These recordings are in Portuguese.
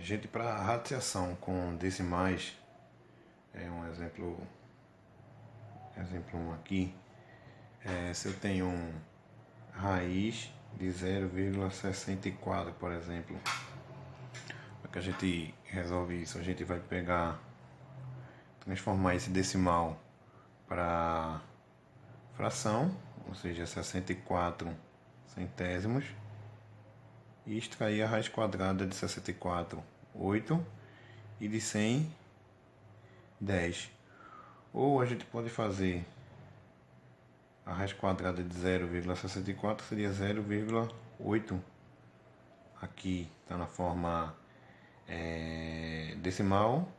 Gente, para radiação com decimais, um exemplo 1 aqui, se eu tenho raiz de 0,64, por exemplo, para que a gente resolve isso, a gente vai transformar esse decimal para fração, ou seja, 64 centésimos, e extrair a raiz quadrada de 64, 8, e de 100, 10. Ou a gente pode fazer a raiz quadrada de 0,64 seria 0,8. Aqui está na forma decimal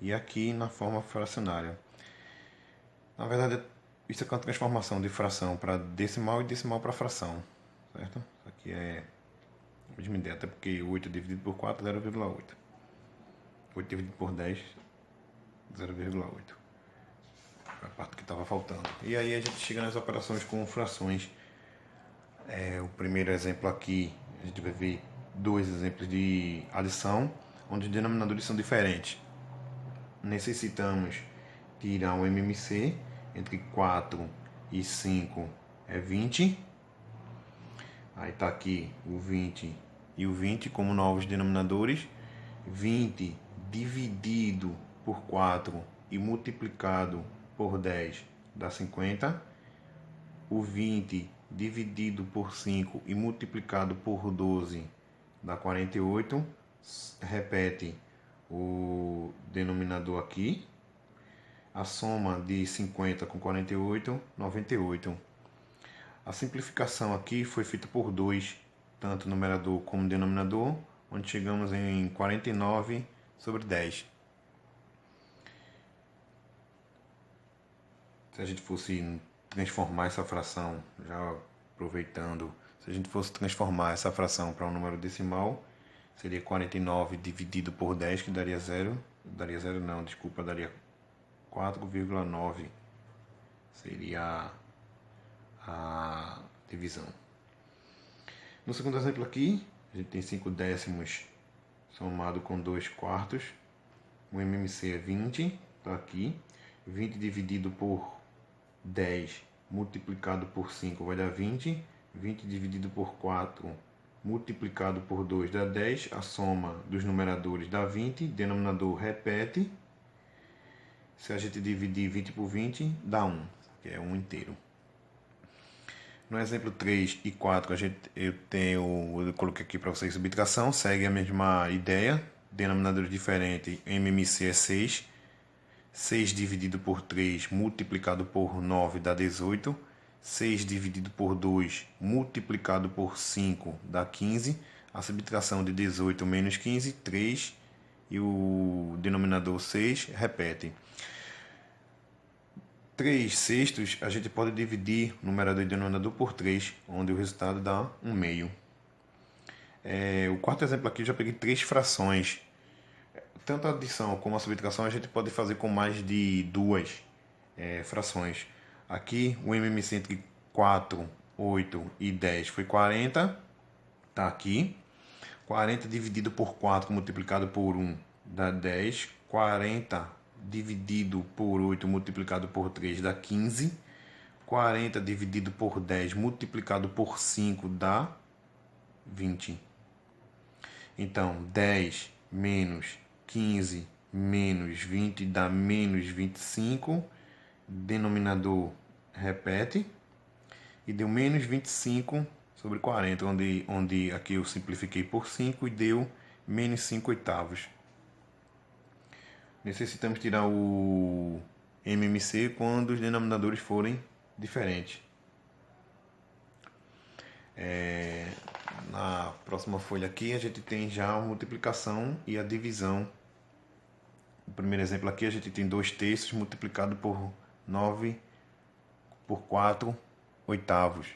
e aqui na forma fracionária. Na verdade, isso é uma transformação de fração para decimal e decimal para fração, certo? Isso aqui é a mesma ideia, até porque 8 dividido por 4 é 0,8. 8 dividido por 10, 0,8. A parte que estava faltando. E aí a gente chega nas operações com frações. O primeiro exemplo aqui, a gente vai ver dois exemplos de adição, onde os denominadores são diferentes. Necessitamos tirar o MMC, entre 4 e 5 é 20. Aí está aqui o 20 e o 20 como novos denominadores. 20 dividido por 4 e multiplicado por 10 dá 50. O 20 dividido por 5 e multiplicado por 12 dá 48. Repete o denominador aqui. A soma de 50 com 48, 98. A simplificação aqui foi feita por 2, tanto numerador como denominador, onde chegamos em 49 sobre 10. Se a gente fosse transformar essa fração, já aproveitando, se a gente fosse transformar essa fração para um número decimal, seria 49 dividido por 10, que daria 0. Daria 0 não, desculpa, daria 4,9. Seria a divisão. No segundo exemplo aqui, a gente tem 5 décimos somado com 2 quartos. O MMC é 20, está aqui. 20 dividido por 10 multiplicado por 5 vai dar 20. 20 dividido por 4 multiplicado por 2 dá 10. A soma dos numeradores dá 20. Denominador repete. Se a gente dividir 20 por 20, dá 1, que é 1 inteiro. No exemplo 3 e 4, eu coloquei aqui para vocês subtração, segue a mesma ideia, denominadores diferentes, MMC é 6. 6 dividido por 3 multiplicado por 9 dá 18. 6 dividido por 2 multiplicado por 5 dá 15. A subtração de 18 menos 15, 3. E o denominador 6 repete. 3 sextos a gente pode dividir o numerador e denominador por 3, onde o resultado dá 1 meio. O quarto exemplo aqui eu já peguei 3 frações. Tanto a adição como a subtração a gente pode fazer com mais de 2 frações. Aqui o MMC entre 4, 8 e 10 foi 40. Está aqui. 40 dividido por 4 multiplicado por 1 dá 10. 40 dividido por 8 multiplicado por 3 dá 15. 40 dividido por 10 multiplicado por 5 dá 20. Então, 10 menos 15 menos 20 dá menos 25. Denominador repete. E deu menos 25 sobre 40, onde aqui eu simplifiquei por 5 e deu menos 5 oitavos. Necessitamos tirar o MMC quando os denominadores forem diferentes. Na próxima folha aqui a gente tem já a multiplicação e a divisão. O primeiro exemplo aqui a gente tem 2 terços multiplicado por 9 por 4 oitavos.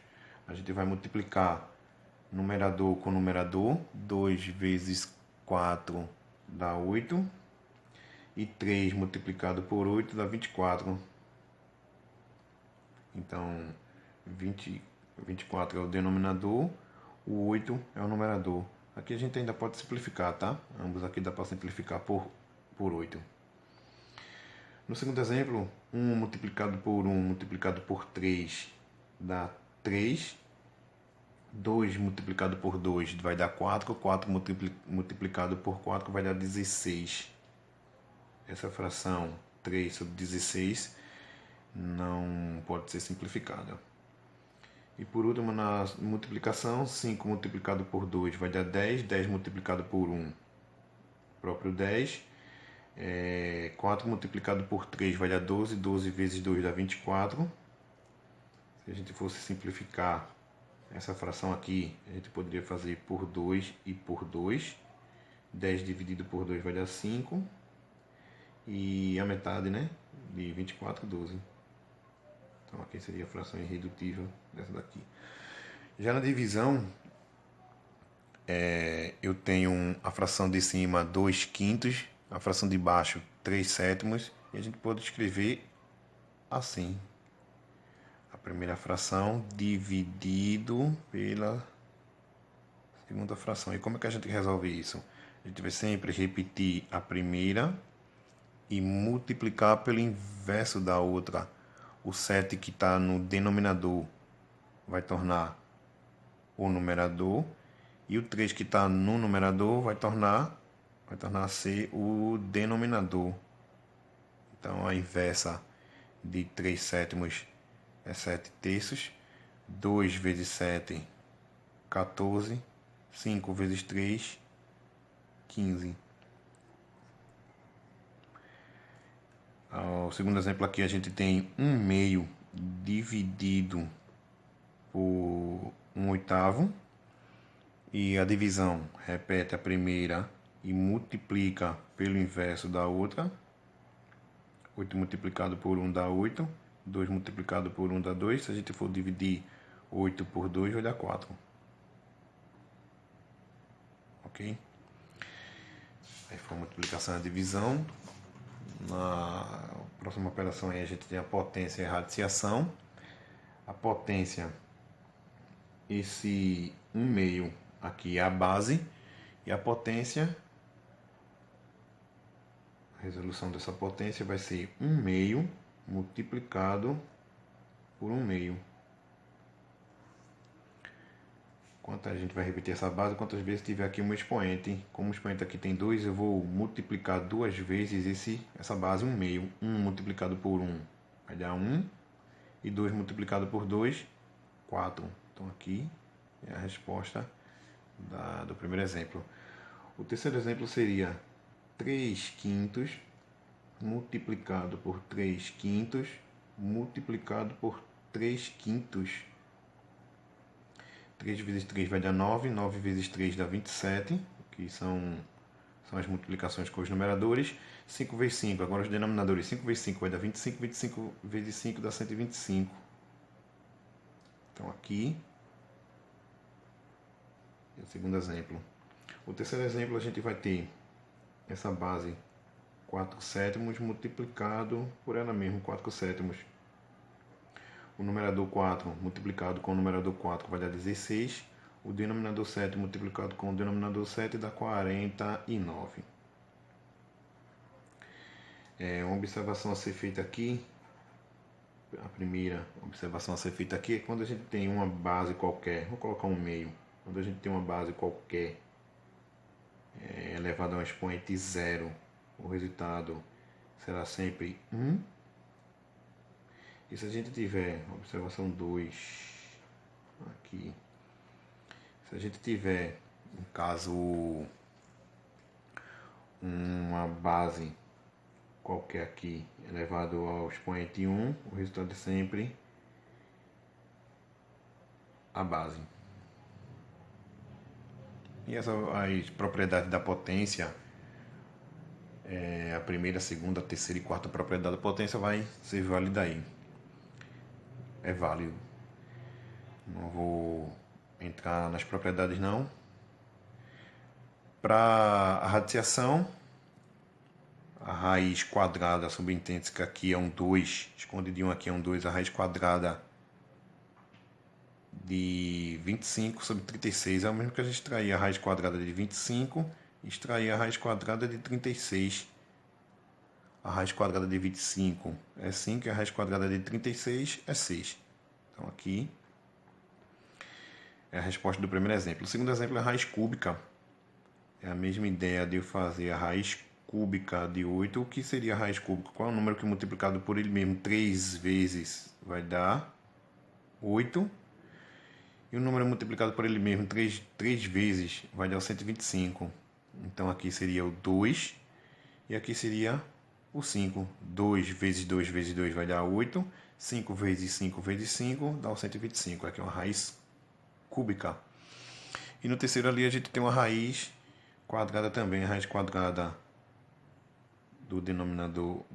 A gente vai multiplicar numerador com numerador. 2 vezes 4 dá 8. E 3 multiplicado por 8 dá 24. Então, 24 é o denominador, o 8 é o numerador. Aqui a gente ainda pode simplificar, tá? Ambos aqui dá para simplificar por 8. No segundo exemplo, 1 multiplicado por 1 multiplicado por 3 dá 3. 2 multiplicado por 2 vai dar 4. 4 multiplicado por 4 vai dar 16. Essa fração 3 sobre 16 não pode ser simplificada. E por último, na multiplicação, 5 multiplicado por 2 vai dar 10. 10 multiplicado por 1, próprio 10. 4 multiplicado por 3 vai dar 12. 12 vezes 2 dá 24. Se a gente fosse simplificar essa fração aqui, a gente poderia fazer por 2 e por 2. 10 dividido por 2 vai dar 5. E a metade, né, de 24, 12. Então aqui seria a fração irredutível dessa daqui. Já na divisão, eu tenho a fração de cima 2 quintos, a fração de baixo 3 sétimos. E a gente pode escrever assim. A primeira fração dividido pela segunda fração. E como é que a gente resolve isso? A gente vai sempre repetir a primeira e multiplicar pelo inverso da outra. O 7 que está no denominador vai tornar o numerador. E o 3 que está no numerador vai tornar a ser o denominador. Então a inversa de 3 sétimos é 7 terços. 2 vezes 7, 14. 5 vezes 3, 15. O segundo exemplo aqui a gente tem 1 meio dividido por 1 oitavo. E a divisão repete a primeira e multiplica pelo inverso da outra. 8 multiplicado por 1 dá 8. 2 multiplicado por 1 dá 2. Se a gente for dividir 8 por 2 vai dar 4. Ok? Aí foi a multiplicação e a divisão. Na próxima operação aí a gente tem a potência e a radiciação. A potência, esse 1 meio aqui é a base. E a potência, a resolução dessa potência vai ser 1 meio multiplicado por 1 meio. Quanto a gente vai repetir essa base, quantas vezes tiver aqui um expoente. Como o expoente aqui tem 2, eu vou multiplicar 2 vezes essa base 1 meio. 1 multiplicado por 1 vai dar 1. E 2 multiplicado por 2, 4. Então aqui é a resposta do primeiro exemplo. O terceiro exemplo seria 3 quintos multiplicado por 3 quintos multiplicado por 3 quintos. 3 vezes 3 vai dar 9, 9 vezes 3 dá 27, que são as multiplicações com os numeradores. 5 vezes 5, agora os denominadores. 5 vezes 5 vai dar 25, 25 vezes 5 dá 125. Então aqui é o segundo exemplo. O terceiro exemplo a gente vai ter essa base 4 sétimos multiplicado por ela mesmo, 4 sétimos. O numerador 4 multiplicado com o numerador 4 vai dar 16. O denominador 7 multiplicado com o denominador 7 dá 49. Uma observação a ser feita aqui, a primeira observação a ser feita aqui é quando a gente tem uma base qualquer, vou colocar 1 meio, quando a gente tem uma base qualquer elevada a um expoente 0, o resultado será sempre 1. E se a gente tiver, observação 2, aqui, se a gente tiver, no caso, uma base qualquer aqui elevado ao expoente 1, o resultado é sempre a base. E as propriedades da potência, a primeira, a segunda, a terceira e quarta propriedade da potência vai ser válida aí. É válido. Não vou entrar nas propriedades não. Para a radiciação, a raiz quadrada subintênsica aqui é um 2, escondidinho aqui é um 2, a raiz quadrada de 25 sobre 36 é o mesmo que a gente extrair a raiz quadrada de 25 e extrair a raiz quadrada de 36. A raiz quadrada de 25 é 5 e a raiz quadrada de 36 é 6. Então aqui é a resposta do primeiro exemplo. O segundo exemplo é a raiz cúbica. É a mesma ideia de eu fazer a raiz cúbica de 8. O que seria a raiz cúbica? Qual é o número que multiplicado por ele mesmo 3 vezes vai dar 8? E o número multiplicado por ele mesmo 3 vezes vai dar o 125. Então aqui seria o 2 e aqui seria o 5. 2 vezes 2 vezes 2 vai dar 8. 5 vezes 5 vezes 5 dá o 125. Aqui é uma raiz cúbica. E no terceiro ali a gente tem uma raiz quadrada também. A raiz quadrada do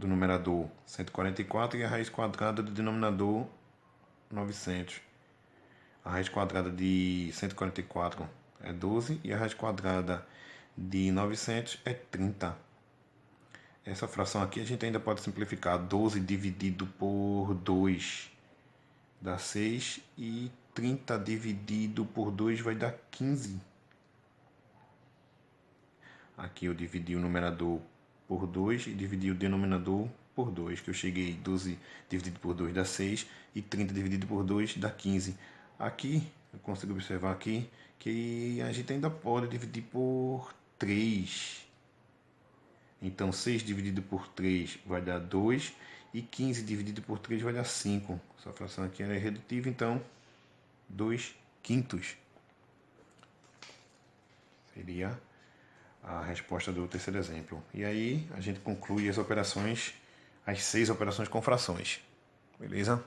numerador 144 e a raiz quadrada do denominador 900. A raiz quadrada de 144 é 12 e a raiz quadrada de 900 é 30. Essa fração aqui a gente ainda pode simplificar. 12 dividido por 2 dá 6 e 30 dividido por 2 vai dar 15. Aqui eu dividi o numerador por 2 e dividi o denominador por 2, que eu cheguei 12 dividido por 2 dá 6 e 30 dividido por 2 dá 15. Aqui, eu consigo observar aqui que a gente ainda pode dividir por 3. Então 6 dividido por 3 vai dar 2 e 15 dividido por 3 vai dar 5. Essa fração aqui é redutiva, então 2 quintos seria a resposta do terceiro exemplo. E aí a gente conclui as operações, as 6 operações com frações. Beleza?